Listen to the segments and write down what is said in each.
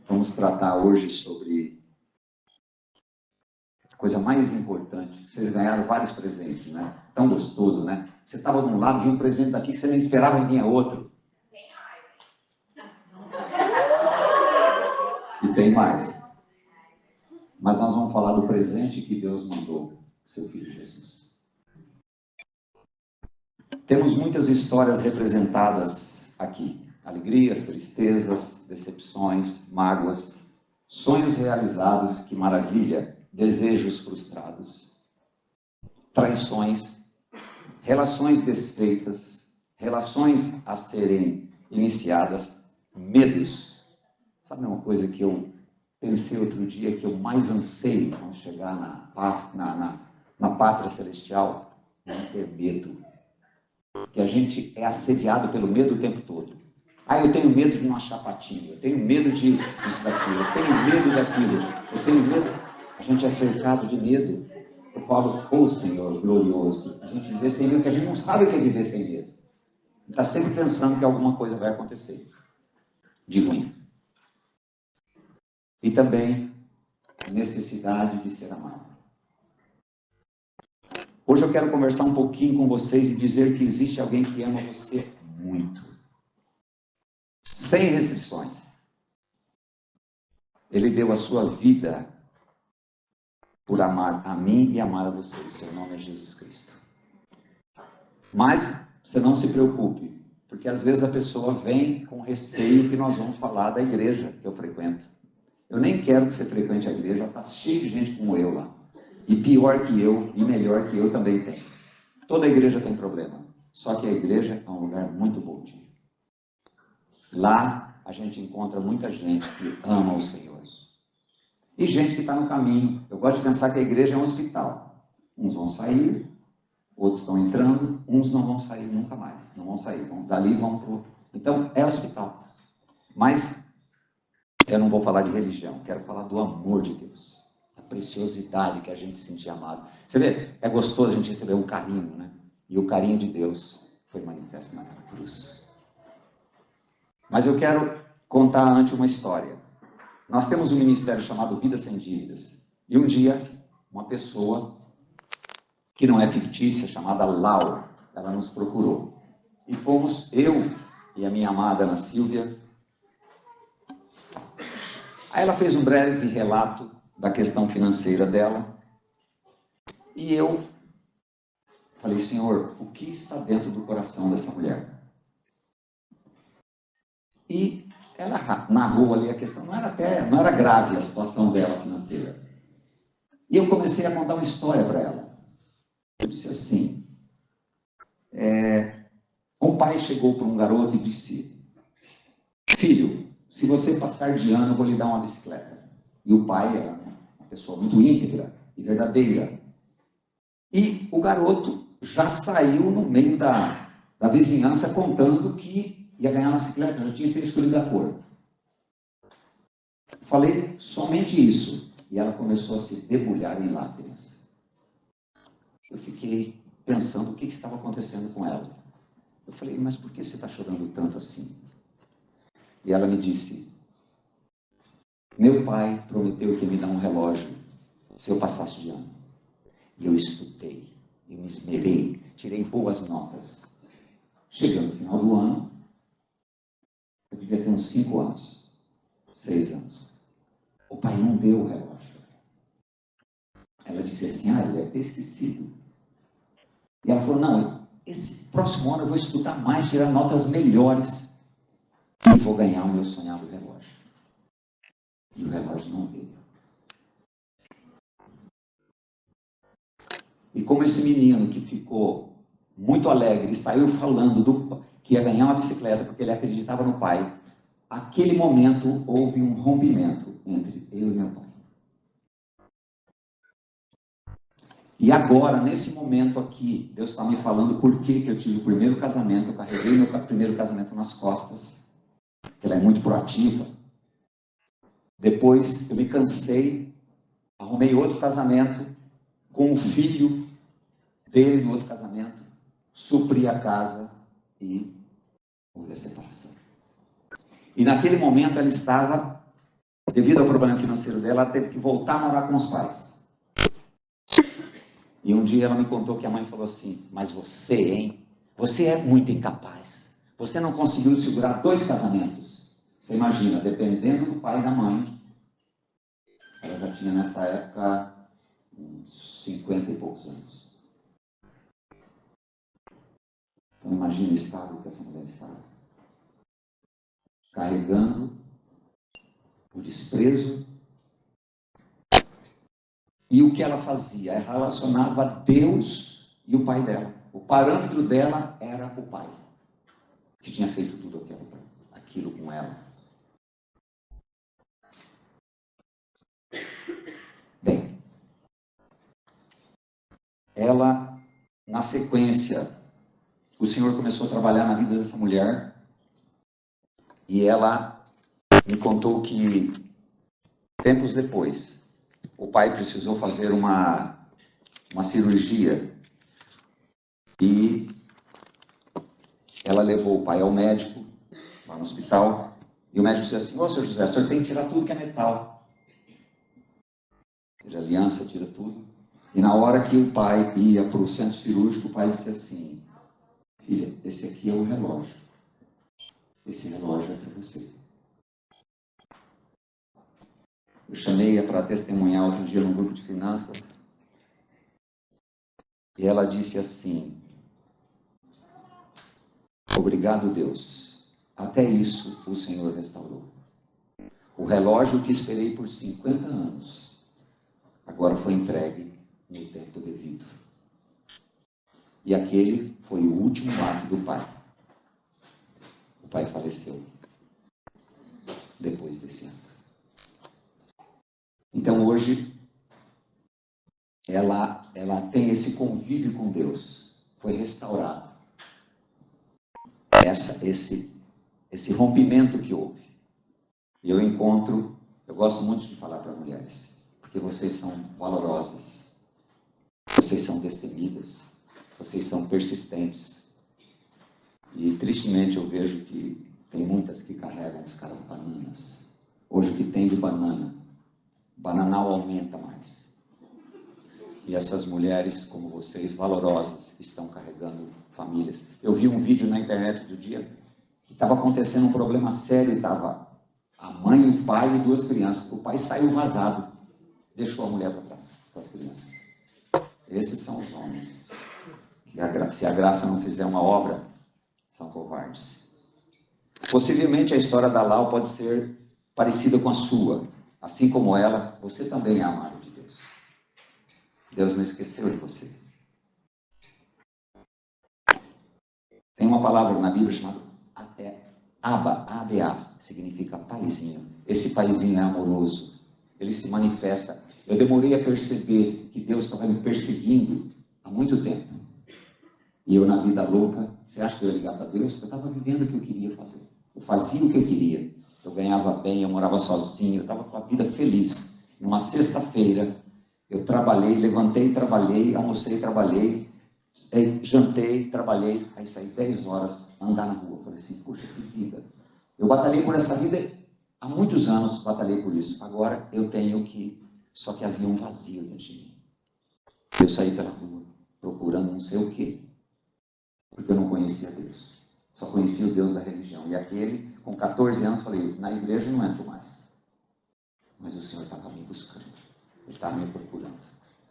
Vamos tratar hoje sobre a coisa mais importante. Vocês ganharam vários presentes, né? Tão gostoso, né? Você estava de um lado, viu um presente daqui, você nem esperava e vinha outro. E tem mais. Mas nós vamos falar do presente que Deus mandou, seu Filho Jesus. Temos muitas histórias representadas aqui. Alegrias, tristezas, decepções, mágoas, sonhos realizados, que maravilha, desejos frustrados, traições, relações desfeitas, relações a serem iniciadas, medos. Sabe uma coisa que eu pensei outro dia, que eu mais anseio quando chegar na pátria celestial? Não ter medo. Que a gente é assediado pelo medo o tempo todo. Eu tenho medo de não achar patinho, eu tenho medo disso daquilo, eu tenho medo daquilo, eu tenho medo. A gente é cercado de medo. Eu falo, Senhor glorioso, a gente viver sem medo, porque a gente não sabe o que é viver sem medo. Está sempre pensando que alguma coisa vai acontecer de ruim. E também necessidade de ser amado. Hoje eu quero conversar um pouquinho com vocês e dizer que existe alguém que ama você muito. Sem restrições. Ele deu a sua vida por amar a mim e amar a vocês. Seu nome é Jesus Cristo. Mas você não se preocupe, porque às vezes a pessoa vem com receio que nós vamos falar da igreja que eu frequento. Eu nem quero que você frequente a igreja, está cheio de gente como eu lá. E pior que eu, e melhor que eu também tem. Toda igreja tem problema. Só que a igreja é um lugar muito bom de ir. Lá a gente encontra muita gente que ama o Senhor. E gente que está no caminho. Eu gosto de pensar que a igreja é um hospital. Uns vão sair, outros estão entrando, uns não vão sair nunca mais. Não vão sair, dali vão para o... Então, é hospital. Mas eu não vou falar de religião, quero falar do amor de Deus. A preciosidade que a gente sentir amado. Você vê, é gostoso a gente receber um carinho, né? E o carinho de Deus foi manifesto naquela cruz. Mas eu quero contar antes uma história. Nós temos um ministério chamado Vida Sem Dívidas. E um dia, uma pessoa, que não é fictícia, chamada Lau, ela nos procurou. E fomos, eu e a minha amada Ana Silvia. Aí ela fez um breve relato da questão financeira dela. E eu falei, Senhor, o que está dentro do coração dessa mulher? E ela narrou ali a questão, não era grave a situação dela financeira. E eu comecei a contar uma história para ela. Eu disse assim, um pai chegou para um garoto e disse, filho, se você passar de ano, eu vou lhe dar uma bicicleta. E o pai era uma pessoa muito íntegra e verdadeira. E o garoto já saiu no meio da vizinhança contando que ia ganhar uma bicicleta, já tinha escolhido a cor. Falei somente isso. E ela começou a se debulhar em lágrimas. Eu fiquei pensando o que estava acontecendo com ela. Eu falei, mas por que você está chorando tanto assim? E ela me disse, meu pai prometeu que ia me dar um relógio se eu passasse de ano. E eu estudei, eu me esmerei, tirei boas notas. Chegando no final do ano, eu devia ter uns 5 anos, 6 anos. O pai não deu o relógio. Ela disse assim, ele deve ter esquecido. E ela falou, não, esse próximo ano eu vou estudar mais, tirar notas melhores e vou ganhar o meu sonhado relógio. E o relógio não veio. E como esse menino que ficou muito alegre e saiu falando que ia ganhar uma bicicleta porque ele acreditava no pai, aquele momento houve um rompimento entre eu e meu pai. E agora, nesse momento aqui, Deus está me falando por que eu tive o primeiro casamento, eu carreguei meu primeiro casamento nas costas, porque ela é muito proativa. Depois eu me cansei, arrumei outro casamento, com o filho dele no outro casamento, supri a casa e houve a separação. E naquele momento ela estava devido ao problema financeiro dela, ela teve que voltar a morar com os pais. E um dia ela me contou que a mãe falou assim: mas você, hein? Você é muito incapaz. Você não conseguiu segurar 2 casamentos. Você imagina, dependendo do pai e da mãe, ela já tinha nessa época uns 50 e poucos anos. Então imagina o estado que essa mulher estava. Carregando o desprezo. E o que ela fazia? Ela relacionava Deus e o pai dela. O parâmetro dela era o pai, que tinha feito tudo aquilo com ela. Bem, ela, na sequência, o Senhor começou a trabalhar na vida dessa mulher e ela me contou que, tempos depois, o pai precisou fazer uma cirurgia e ela levou o pai ao médico, lá no hospital, e o médico disse assim: ô, seu José, o senhor tem que tirar tudo que é metal. Tira aliança, tira tudo. E na hora que o pai ia para o centro cirúrgico, o pai disse assim: filha, esse aqui é o relógio. Esse relógio é para você. Eu chamei-a para testemunhar outro dia no grupo de finanças. E ela disse assim: obrigado, Deus. Até isso o Senhor restaurou. O relógio que esperei por 50 anos, agora foi entregue no tempo devido. E aquele foi o último ato do pai. O pai faleceu depois desse ato. Então hoje, ela tem esse convívio com Deus. Foi restaurado. Esse rompimento que houve. E eu gosto muito de falar para mulheres, porque vocês são valorosas, vocês são destemidas, vocês são persistentes. E tristemente eu vejo que tem muitas que carregam os caras bananas. Hoje o que tem de bananal aumenta mais. E essas mulheres como vocês, valorosas, estão carregando famílias. Eu vi um vídeo na internet do dia que estava acontecendo um problema sério, estava a mãe, o pai e 2 crianças. O pai saiu vazado, deixou a mulher para trás, com as crianças. Esses são os homens. Se a graça não fizer uma obra, são covardes. Possivelmente a história da Lau pode ser parecida com a sua. Assim como ela, você também é amado de Deus. Deus não esqueceu de você. Tem uma palavra na Bíblia chamada Abba, A-B-A, significa paizinho. Esse paizinho é amoroso. Ele se manifesta. Eu demorei a perceber que Deus estava me perseguindo há muito tempo. E eu, na vida louca, você acha que eu ia ligar para Deus? Eu estava vivendo o que eu queria fazer. Eu fazia o que eu queria. Eu ganhava bem, eu morava sozinho, eu estava com a vida feliz. Numa sexta-feira, eu trabalhei, levantei, trabalhei, almocei, trabalhei, jantei, trabalhei, aí saí 10 horas andar na rua. Falei assim, poxa, que vida. Eu batalhei por essa vida há muitos anos, batalhei por isso. Agora eu tenho que... Só que havia um vazio dentro de mim. Eu saí pela rua, procurando não sei o quê, porque eu não conhecia Deus. Só conhecia o Deus da religião. E aquele, com 14 anos, falei, na igreja não entro mais. Mas o Senhor estava me buscando. Ele estava me procurando.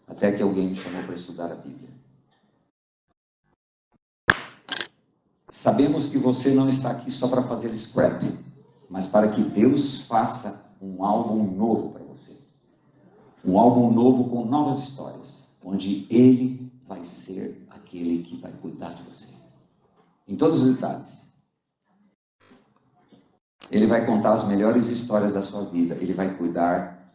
Até que alguém me chamou para estudar a Bíblia. Sabemos que você não está aqui só para fazer scrap, mas para que Deus faça um álbum novo para você. Um álbum novo com novas histórias, onde Ele vai ser aquele que vai cuidar de você. Em todos os detalhes. Ele vai contar as melhores histórias da sua vida. Ele vai cuidar,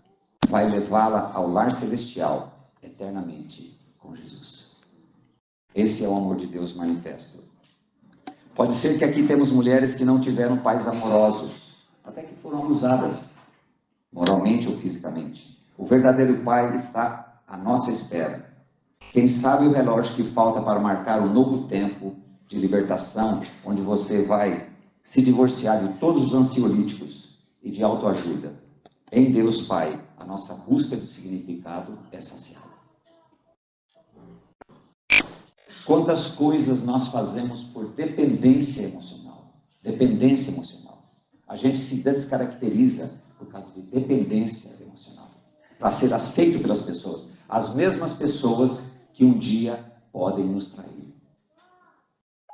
vai levá-la ao lar celestial, eternamente, com Jesus. Esse é o amor de Deus manifesto. Pode ser que aqui temos mulheres que não tiveram pais amorosos, até que foram abusadas, moralmente ou fisicamente. O verdadeiro pai está à nossa espera. Quem sabe o relógio que falta para marcar um novo tempo de libertação, onde você vai se divorciar de todos os ansiolíticos e de autoajuda. Em Deus Pai, a nossa busca de significado é saciada. Quantas coisas nós fazemos por dependência emocional? Dependência emocional. A gente se descaracteriza por causa de dependência emocional. Para ser aceito pelas pessoas. As mesmas pessoas que um dia podem nos trair.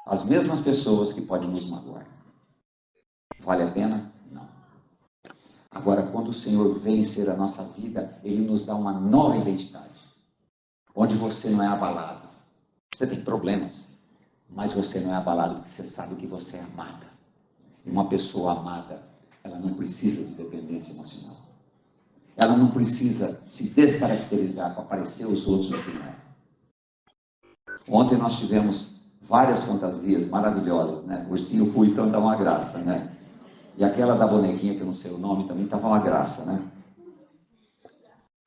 As mesmas pessoas que podem nos magoar. Vale a pena? Não. Agora, quando o Senhor vem ser a nossa vida, Ele nos dá uma nova identidade. Onde você não é abalado. Você tem problemas, mas você não é abalado porque você sabe que você é amada. E uma pessoa amada, ela não precisa de dependência emocional. Ela não precisa se descaracterizar para parecer os outros do que não é. Ontem nós tivemos várias fantasias maravilhosas, né? O ursinho Poo então dá uma graça, né? E aquela da bonequinha, que eu não sei o nome, também estava uma graça, né?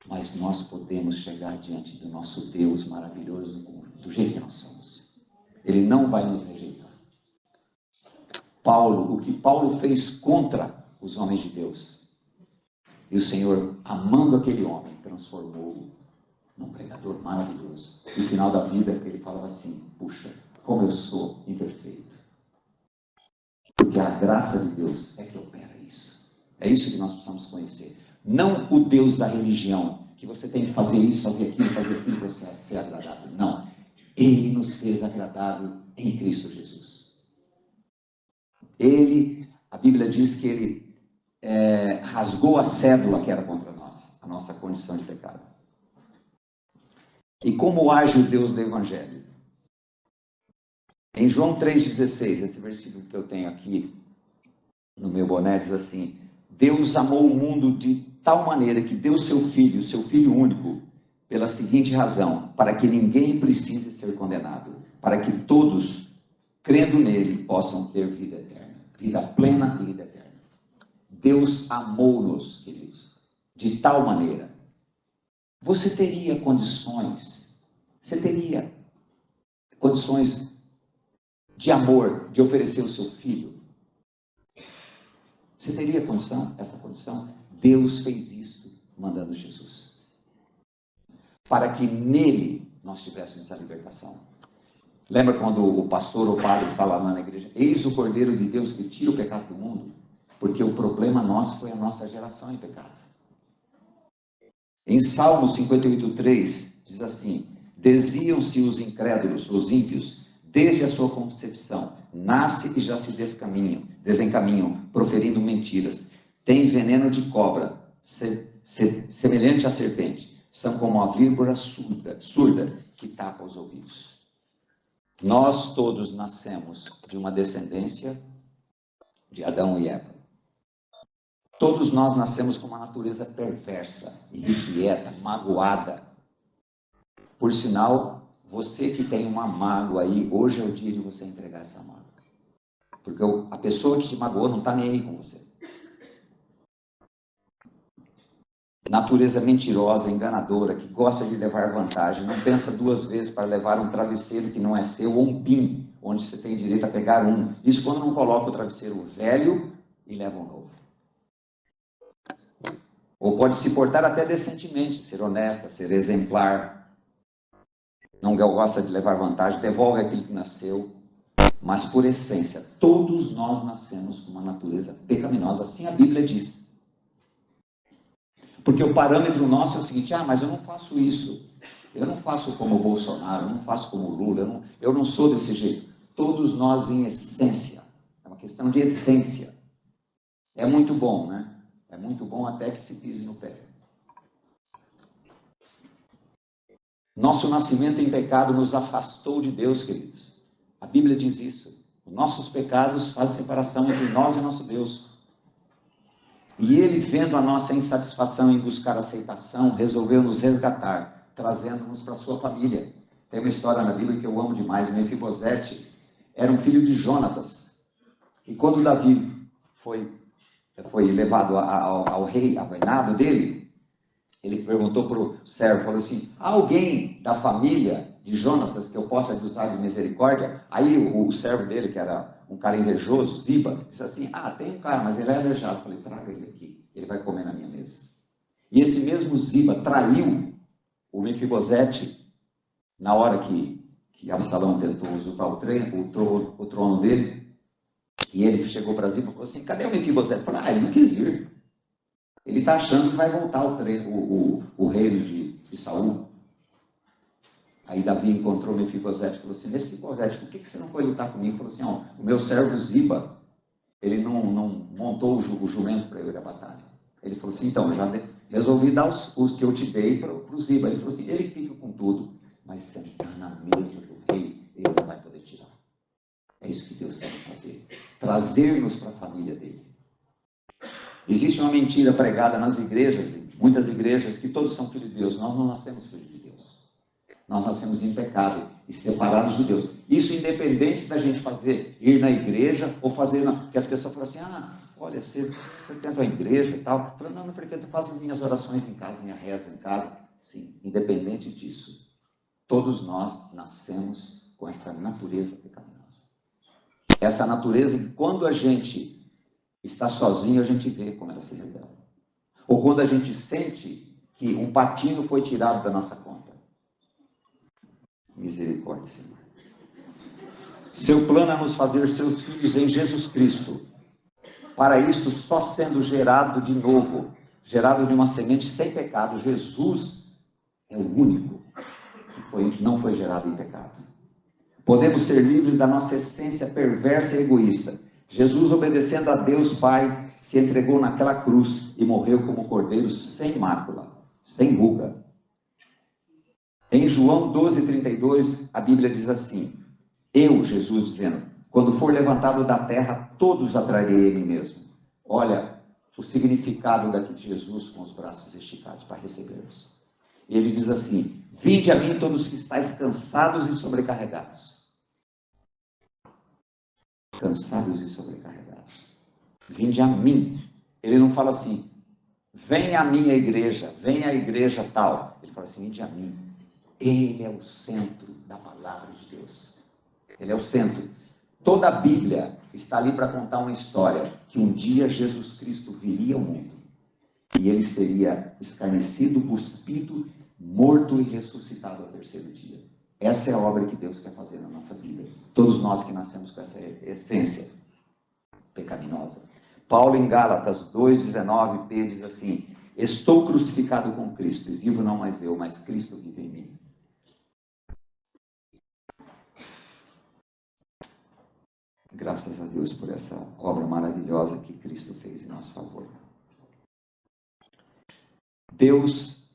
Mas nós podemos chegar diante do nosso Deus maravilhoso do jeito que nós somos. Ele não vai nos rejeitar. O que Paulo fez contra os homens de Deus, e o Senhor, amando aquele homem, transformou-o num pregador maravilhoso. E no final da vida, ele falava assim: puxa, como eu sou imperfeito. Porque a graça de Deus é que opera isso. É isso que nós precisamos conhecer. Não o Deus da religião, que você tem que fazer isso, fazer aquilo para ser agradável. Não. Ele nos fez agradável em Cristo Jesus. A Bíblia diz que ele rasgou a cédula que era contra nós, a nossa condição de pecado. E como age o Deus do Evangelho? Em João 3,16, esse versículo que eu tenho aqui no meu boné, diz assim: Deus amou o mundo de tal maneira que deu seu Filho único, pela seguinte razão: para que ninguém precise ser condenado, para que todos, crendo nele, possam ter vida eterna, vida plena e vida eterna. Deus amou-nos, queridos, de tal maneira. Você teria condições de amor, de oferecer o seu filho? Você teria essa condição? Deus fez isso mandando Jesus. Para que nele nós tivéssemos a libertação. Lembra quando o pastor ou o padre fala lá na igreja: eis o Cordeiro de Deus que tira o pecado do mundo? Porque o problema nosso foi a nossa geração em pecado. Em Salmo 58,3 diz assim: desviam-se os incrédulos, os ímpios, desde a sua concepção, nasce e já se desencaminham, proferindo mentiras. Tem veneno de cobra, semelhante à serpente. São como a víbora surda que tapa os ouvidos. Nós todos nascemos de uma descendência de Adão e Eva. Todos nós nascemos com uma natureza perversa, irrequieta, magoada. Por sinal, você que tem uma mágoa aí, hoje é o dia de você entregar essa mágoa. Porque a pessoa que te magoou não está nem aí com você. Natureza mentirosa, enganadora, que gosta de levar vantagem, não pensa duas vezes para levar um travesseiro que não é seu, ou um PIN, onde você tem direito a pegar um. Isso quando não coloca o travesseiro velho e leva um novo. Ou pode se portar até decentemente, ser honesta, ser exemplar. Não gosta de levar vantagem, devolve aquilo que nasceu. Mas por essência, todos nós nascemos com uma natureza pecaminosa, assim a Bíblia diz. Porque o parâmetro nosso é o seguinte: mas eu não faço isso. Eu não faço como o Bolsonaro, eu não faço como o Lula, eu não sou desse jeito. Todos nós em essência. É uma questão de essência. É muito bom, né? É muito bom até que se pise no pé. Nosso nascimento em pecado nos afastou de Deus, queridos. A Bíblia diz isso. Nossos pecados fazem separação entre nós e nosso Deus. E Ele, vendo a nossa insatisfação em buscar aceitação, resolveu nos resgatar, trazendo-nos para a sua família. Tem uma história na Bíblia que eu amo demais. Mefibosete era um filho de Jonatas. E quando Davi foi levado ao reinado dele, ele perguntou para o servo, falou assim: há alguém da família de Jonatas que eu possa usar de misericórdia? Aí o servo dele, que era um cara invejoso, Ziba, disse assim: tem um cara, mas ele é aleijado. Eu falei: traga ele aqui, ele vai comer na minha mesa. mesa. E esse mesmo Ziba traiu o Mefibosete na hora que Absalão tentou usurpar o trono dele. E ele chegou para Ziba e falou assim, cadê o Mefibosete? Falou, ele não quis vir. Ele está achando que vai voltar o reino de Saul. Aí Davi encontrou Mefibosete e falou assim, Mefibosete, por que você não foi lutar comigo? Ele falou assim, o meu servo Ziba, ele não montou o jumento para eu ir à batalha. Ele falou assim, então, eu já resolvi dar os que eu te dei para o Ziba. Ele falou assim, ele fica com tudo, mas sentar na mesa do rei, ele não vai poder tirar. É isso que Deus quer nos fazer. Trazer-nos para a família dele. Existe uma mentira pregada nas igrejas, muitas igrejas, que todos são filhos de Deus. Nós não nascemos filhos de Deus. Nós nascemos em pecado e separados de Deus. Isso independente da gente ir na igreja ou fazer, que as pessoas falam assim, olha, você frequenta a igreja e tal. Eu falo, não frequento, eu faço minhas orações em casa, minha reza em casa. Sim, independente disso, todos nós nascemos com essa natureza pecaminosa. Essa natureza que quando a gente está sozinho, a gente vê como ela se revela. Ou quando a gente sente que um patinho foi tirado da nossa conta. Misericórdia, Senhor. Seu plano é nos fazer seus filhos em Jesus Cristo. Para isto, só sendo gerado de novo, gerado de uma semente sem pecado, Jesus é o único que não foi gerado em pecado. Podemos ser livres da nossa essência perversa e egoísta. Jesus, obedecendo a Deus Pai, se entregou naquela cruz e morreu como cordeiro sem mácula, sem ruga. Em João 12:32, a Bíblia diz assim, eu, Jesus dizendo, quando for levantado da terra, todos atrarei a mim mesmo. Olha o significado daqui de Jesus com os braços esticados para recebê-los. Ele diz assim, vinde a mim todos que estáis cansados e sobrecarregados. Cansados e sobrecarregados. Vinde a mim. Ele não fala assim, venha à minha igreja, venha à igreja tal. Ele fala assim, vinde a mim. Ele é o centro da palavra de Deus. Ele é o centro. Toda a Bíblia está ali para contar uma história, que um dia Jesus Cristo viria ao mundo. E ele seria escarnecido, cuspido, morto e ressuscitado ao terceiro dia. Essa é a obra que Deus quer fazer na nossa vida. Todos nós que nascemos com essa essência pecaminosa. Paulo em Gálatas 2:19b diz assim, estou crucificado com Cristo, e vivo não mais eu, mas Cristo vive em mim. Graças a Deus por essa obra maravilhosa que Cristo fez em nosso favor. Deus,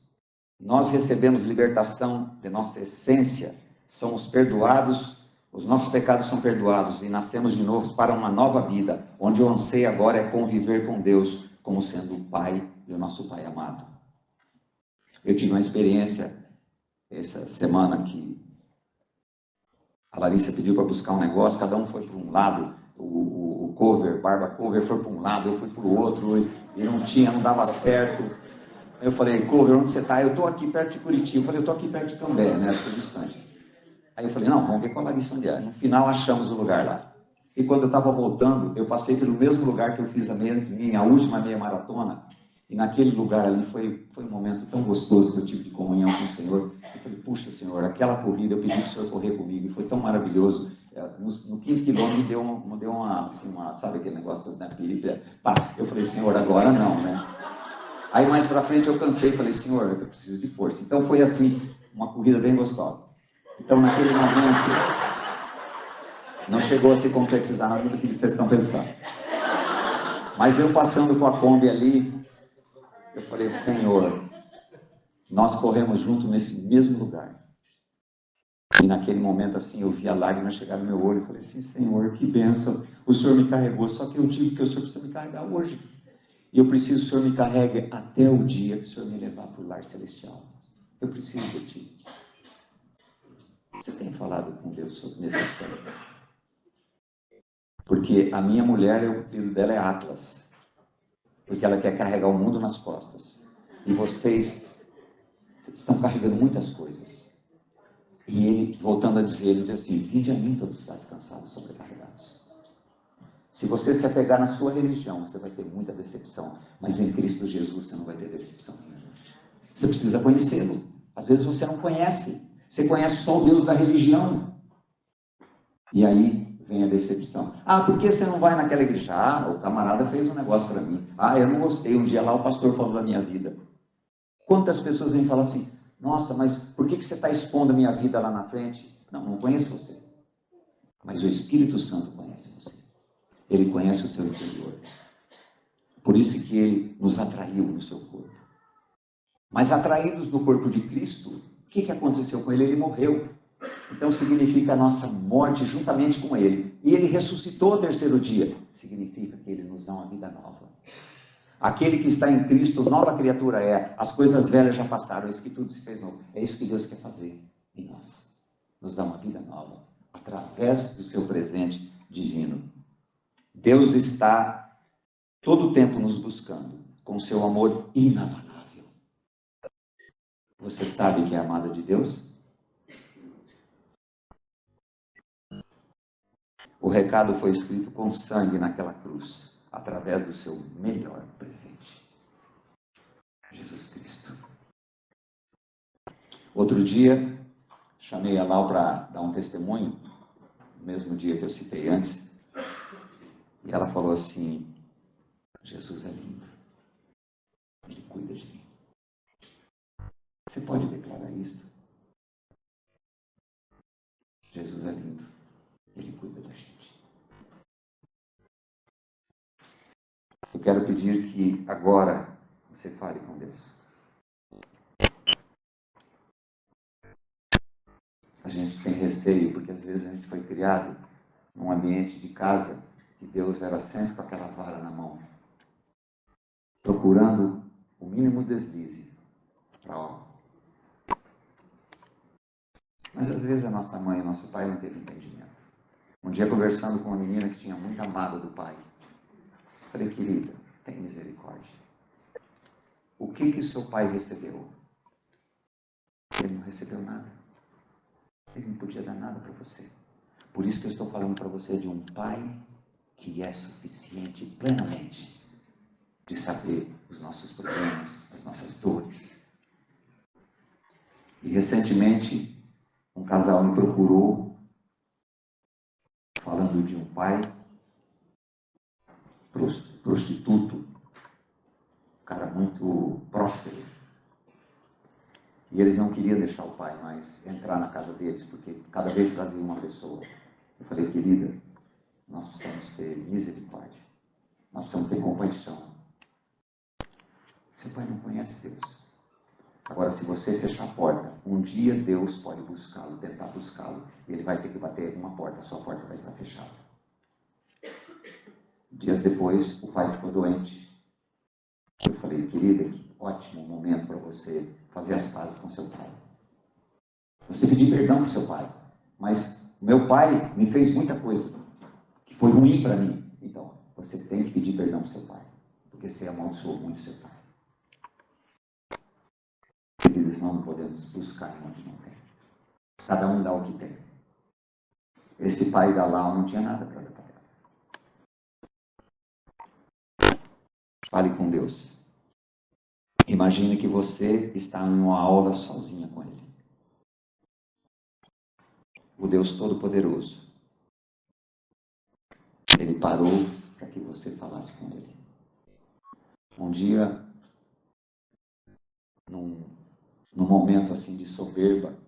nós recebemos libertação de nossa essência, somos perdoados, os nossos pecados são perdoados e nascemos de novo para uma nova vida, onde o anseio agora é conviver com Deus como sendo o Pai e o nosso Pai amado. Eu tive uma experiência essa semana que a Larissa pediu para buscar um negócio, cada um foi para um lado, o cover, barba cover foi para um lado, eu fui para o outro, e não dava certo. Eu falei, cover, onde você está? Eu estou aqui perto de Curitiba. Eu falei, eu estou aqui perto de Cambé, né? Estou distante. Aí eu falei, não, vamos ver com a Larissa onde é. No final achamos o lugar lá. E quando eu estava voltando, eu passei pelo mesmo lugar que eu fiz a minha última meia maratona. E naquele lugar ali foi um momento tão gostoso que eu tive de comunhão com o Senhor. Eu falei, puxa, Senhor, aquela corrida eu pedi para o Senhor correr comigo. E foi tão maravilhoso. No 5º quilômetro me deu uma, sabe aquele negócio da Bíblia? Eu falei, Senhor, agora não, né? Aí mais para frente eu cansei e falei, Senhor, eu preciso de força. Então foi assim, uma corrida bem gostosa. Então naquele momento, não chegou a se concretizar nada do que vocês estão pensando. Mas eu passando com a Kombi ali, eu falei, Senhor, nós corremos junto nesse mesmo lugar. E naquele momento assim, eu vi a lágrima chegar no meu olho e falei assim, Senhor, que bênção, o Senhor me carregou, só que eu digo que o Senhor precisa me carregar hoje. E eu preciso que o Senhor me carregue até o dia que o Senhor me levar para o lar celestial. Eu preciso de ti. Você tem falado com Deus sobre nesse aspecto? Porque a minha mulher, o apelido dela é Atlas. Porque ela quer carregar o mundo nas costas. E vocês estão carregando muitas coisas. E ele, voltando a dizer, ele diz assim, vinde a mim todos os cansados e sobrecarregados. Se você se apegar na sua religião, você vai ter muita decepção. Mas em Cristo Jesus você não vai ter decepção nenhuma. Você precisa conhecê-lo. Às vezes você não conhece. Você conhece só o Deus da religião. E aí vem a decepção. Ah, por que você não vai naquela igreja? Ah, o camarada fez um negócio para mim. Ah, eu não gostei. Um dia lá o pastor falou da minha vida. Quantas pessoas vêm falar assim, nossa, mas por que você está expondo a minha vida lá na frente? Não, não conheço você. Mas o Espírito Santo conhece você. Ele conhece o seu interior. Por isso que ele nos atraiu no seu corpo. Mas atraídos no corpo de Cristo, o que aconteceu com ele? Ele morreu. Então significa a nossa morte juntamente com ele. E ele ressuscitou ao terceiro dia. Significa que ele nos dá uma vida nova. Aquele que está em Cristo, nova criatura é. As coisas velhas já passaram, isso que tudo se fez novo. É isso que Deus quer fazer em nós. Nos dá uma vida nova. Através do seu presente divino. Deus está todo o tempo nos buscando. Com seu amor inabalável. Você sabe que é amada de Deus? O recado foi escrito com sangue naquela cruz, através do seu melhor presente, Jesus Cristo. Outro dia, chamei a Lau para dar um testemunho, no mesmo dia que eu citei antes, e ela falou assim, Jesus é lindo, Ele cuida de mim. Você pode declarar isso? Jesus é lindo, Ele cuida da gente. Eu quero pedir que agora você fale com Deus. A gente tem receio, porque às vezes a gente foi criado num ambiente de casa que Deus era sempre com aquela vara na mão, procurando o mínimo deslize para algo. Mas às vezes a nossa mãe e o nosso pai não teve entendimento. Um dia conversando com uma menina que tinha muita mágoa do pai, falei, querida, tem misericórdia. O que o seu pai recebeu? Ele não recebeu nada. Ele não podia dar nada para você. Por isso que eu estou falando para você de um pai que é suficiente plenamente de saber os nossos problemas, as nossas dores. E recentemente, um casal me procurou, falando de um pai prostituto, um cara muito próspero. E eles não queriam deixar o pai mais entrar na casa deles, porque cada vez trazia uma pessoa. Eu falei, querida, nós precisamos ter misericórdia. Nós precisamos ter compaixão. Seu pai não conhece Deus. Agora, se você fechar a porta, um dia Deus pode buscá-lo, tentar buscá-lo. E ele vai ter que bater uma porta, a sua porta vai estar fechada. Dias depois, o pai ficou doente. Eu falei, querida, que ótimo momento para você fazer as pazes com seu pai. Você pedir perdão para seu pai. Mas meu pai me fez muita coisa que foi ruim para mim. Então, você tem que pedir perdão para seu pai. Porque você amaldiçoou muito seu pai. Queridos, nós não podemos buscar onde não tem. Cada um dá o que tem. Esse pai da Lau não tinha nada para dar para ela. Fale com Deus. Imagine que você está em uma aula sozinha com Ele. O Deus Todo-Poderoso. Ele parou para que você falasse com Ele. Um dia, num momento assim de soberba,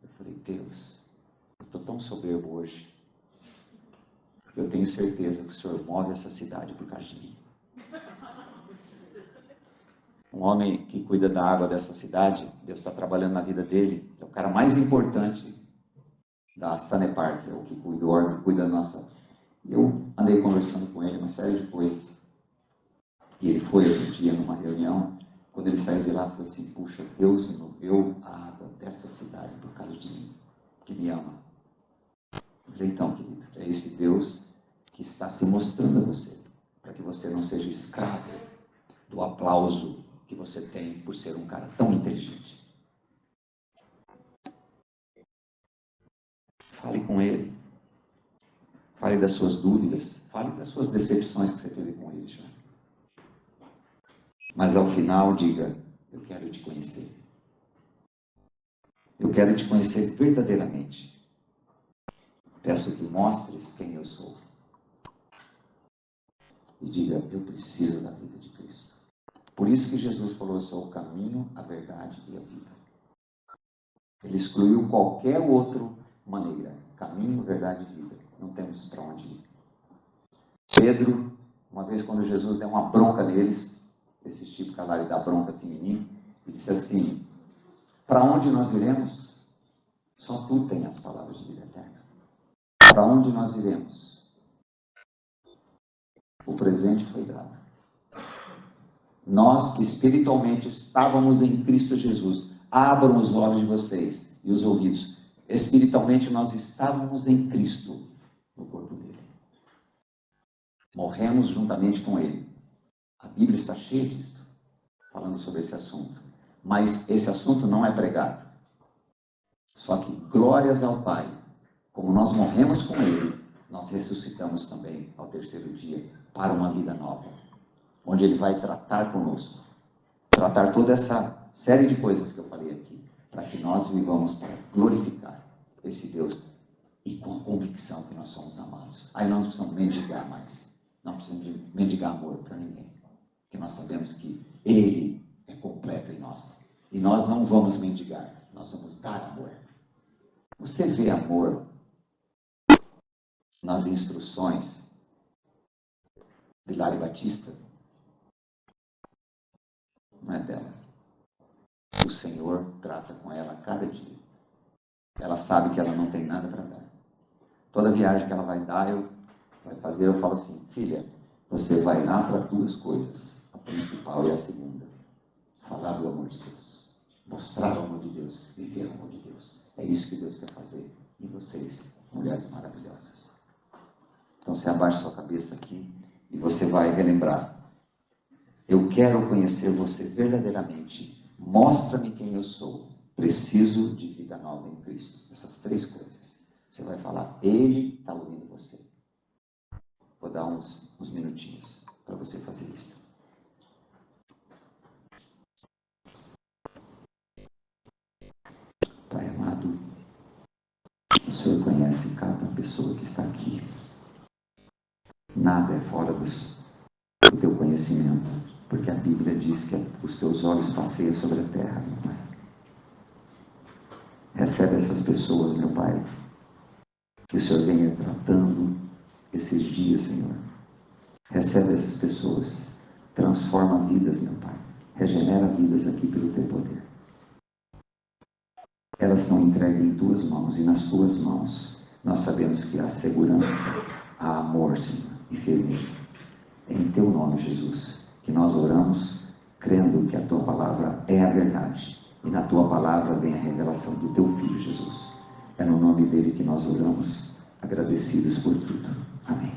eu falei, Deus, eu estou tão soberbo hoje, que eu tenho certeza que o Senhor move essa cidade por causa de mim. Um homem que cuida da água dessa cidade, Deus está trabalhando na vida dele, é o cara mais importante da Sanepar, que é o que cuida, o órgão que cuida da nossa. Eu andei conversando com ele uma série de coisas. E ele foi outro dia numa reunião, quando ele saiu de lá, falou assim, puxa, Deus removeu a água dessa cidade por causa de mim, que me ama. Eu falei, então, querido, é esse Deus que está se mostrando a você, para que você não seja escravo do aplauso que você tem por ser um cara tão inteligente. Fale com ele. Fale das suas dúvidas, fale das suas decepções que você teve com ele já. Mas ao final diga, eu quero te conhecer. Eu quero te conhecer verdadeiramente. Peço que mostres quem eu sou. E diga, eu preciso da vida de Cristo. Por isso que Jesus falou, eu sou o caminho, a verdade e a vida. Ele excluiu qualquer outra maneira. Caminho, verdade e vida. Não temos para onde ir. Pedro, uma vez quando Jesus deu uma bronca neles, esse tipo que lá ele dá bronca assim, menino, ele disse assim, para onde nós iremos? Só tu tens as palavras de vida eterna. Para onde nós iremos? O presente foi dado. Nós que espiritualmente estávamos em Cristo Jesus, abram os olhos de vocês e os ouvidos. Espiritualmente nós estávamos em Cristo, no corpo dele. Morremos juntamente com ele. A Bíblia está cheia disso, falando sobre esse assunto. Mas esse assunto não é pregado. Só que glórias ao Pai, como nós morremos com ele, nós ressuscitamos também ao terceiro dia para uma vida nova, onde ele vai tratar conosco, tratar toda essa série de coisas que eu falei aqui, para que nós vivamos para glorificar esse Deus e com a convicção que nós somos amados. Aí nós não precisamos mendigar mais, não precisamos mendigar amor para ninguém, porque nós sabemos que ele é completo em nós, e nós não vamos mendigar, nós vamos dar amor. Você vê amor nas instruções de Lari Batista? Não é dela. O Senhor trata com ela a cada dia. Ela sabe que ela não tem nada para dar. Toda viagem que ela vai dar, vai fazer, eu falo assim, filha, você vai lá para duas coisas. A principal e a segunda. Falar do amor de Deus. Mostrar o amor de Deus. Viver o amor de Deus. É isso que Deus quer fazer em vocês, mulheres maravilhosas. Então você abaixa sua cabeça aqui e você vai relembrar. Eu quero conhecer você verdadeiramente. Mostra-me quem eu sou. Preciso de vida nova em Cristo. Essas três coisas. Você vai falar, ele está ouvindo você. Vou dar uns minutinhos para você fazer isso. Pai amado, o Senhor conhece cada pessoa que está aqui. Nada é fora do teu conhecimento, porque a Bíblia diz que os teus olhos passeiam sobre a terra, meu Pai. Recebe essas pessoas, meu Pai, que o Senhor venha tratando esses dias, Senhor. Recebe essas pessoas, transforma vidas, meu Pai. Regenera vidas aqui pelo teu poder. Elas estão entregues em tuas mãos, e nas tuas mãos nós sabemos que há segurança, há amor, Senhor, e firmeza. É em teu nome, Jesus, que nós oramos, crendo que a tua palavra é a verdade, e na tua palavra vem a revelação do teu Filho, Jesus. É no nome dele que nós oramos, agradecidos por tudo. Amém.